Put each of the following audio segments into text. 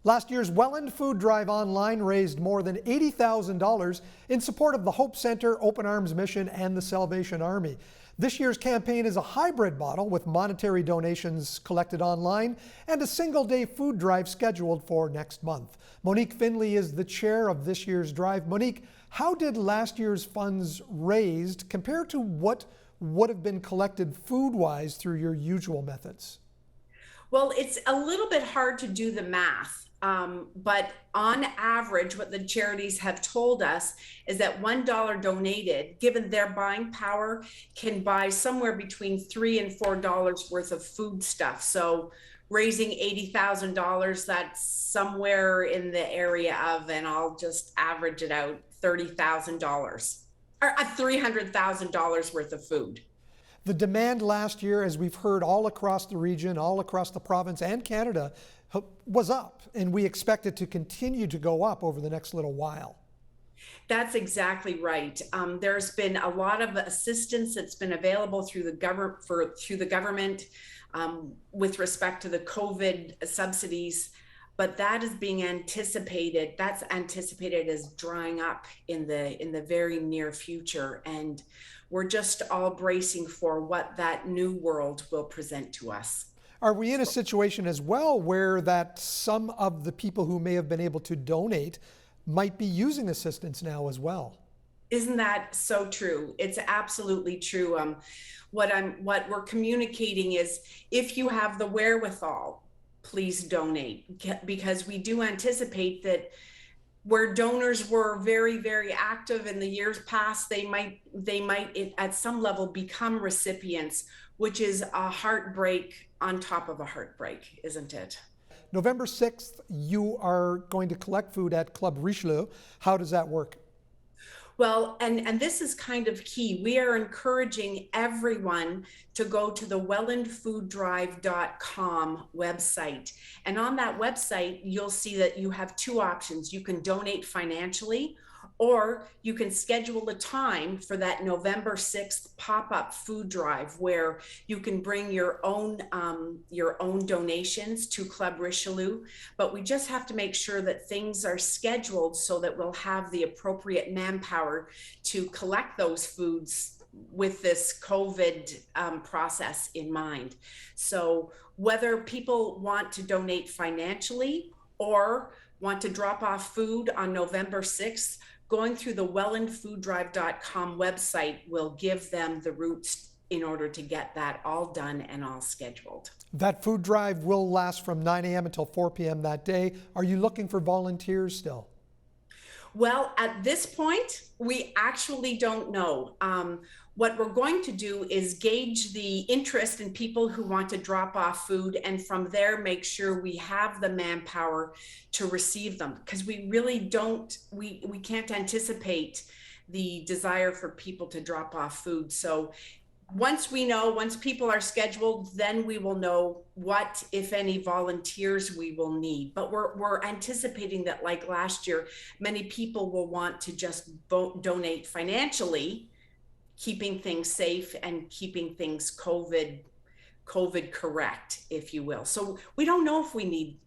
Last year's Welland Food Drive Online raised more than $80,000 in support of the Hope Center, Open Arms Mission, and the Salvation Army. This year's campaign is a hybrid model with monetary donations collected online and a single-day food drive scheduled for next month. Monique Finley is the chair of this year's drive. Monique, how did last year's funds raised compare to what would have been collected food-wise through your usual methods? Well, it's a little bit hard to do the math. But on average, what the charities have told us is that $1 donated, given their buying power, can buy somewhere between $3 and $4 worth of food stuff. So raising $80,000, that's somewhere in the area of, and I'll just average it out, $30,000 or $300,000 worth of food. The demand last year, as we've heard all across the region, all across the province and Canada, was up, and we expect it to continue to go up over the next little while. That's exactly right. There's been a lot of assistance that's been available through the government with respect to the COVID subsidies, but that is being anticipated. That's anticipated as drying up in the very near future, and we're just all bracing for what that new world will present to us. Are we in a situation as well where that some of the people who may have been able to donate might be using assistance now as well? Isn't that so true? It's absolutely true. What we're communicating is, if you have the wherewithal, please donate, because we do anticipate that where donors were very, very active in the years past, they might at some level become recipients, which is a heartbreak on top of a heartbreak, isn't it? November 6th, you are going to collect food at Club Richelieu. How does that work? Well, and this is kind of key. We are encouraging everyone to go to the wellandfooddrive.com website. And on that website, you'll see that you have two options. You can donate financially, or you can schedule a time for that November 6th pop-up food drive, where you can bring your own donations to Club Richelieu. But we just have to make sure that things are scheduled so that we'll have the appropriate manpower to collect those foods with this COVID process in mind. So whether people want to donate financially or want to drop off food on November 6th, going through the wellandfooddrive.com website will give them the routes in order to get that all done and all scheduled. That food drive will last from 9 a.m. until 4 p.m. that day. Are you looking for volunteers still? Well, at this point, we actually don't know. What we're going to do is gauge the interest in people who want to drop off food, and from there make sure we have the manpower to receive them, because we really don't, we can't anticipate the desire for people to drop off food. So once people are scheduled, then we will know what, if any, volunteers we will need. But we're anticipating that, like last year, many people will want to just donate financially, keeping things safe and keeping things COVID correct, if you will. So we don't know if we need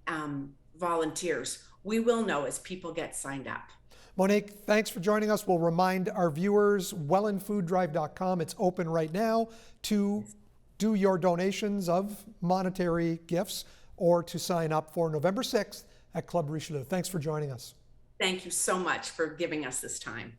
volunteers. We will know as people get signed up. Monique, thanks for joining us. We'll remind our viewers, wellandfooddrive.com. It's open right now to do your donations of monetary gifts or to sign up for November 6th at Club Richelieu. Thanks for joining us. Thank you so much for giving us this time.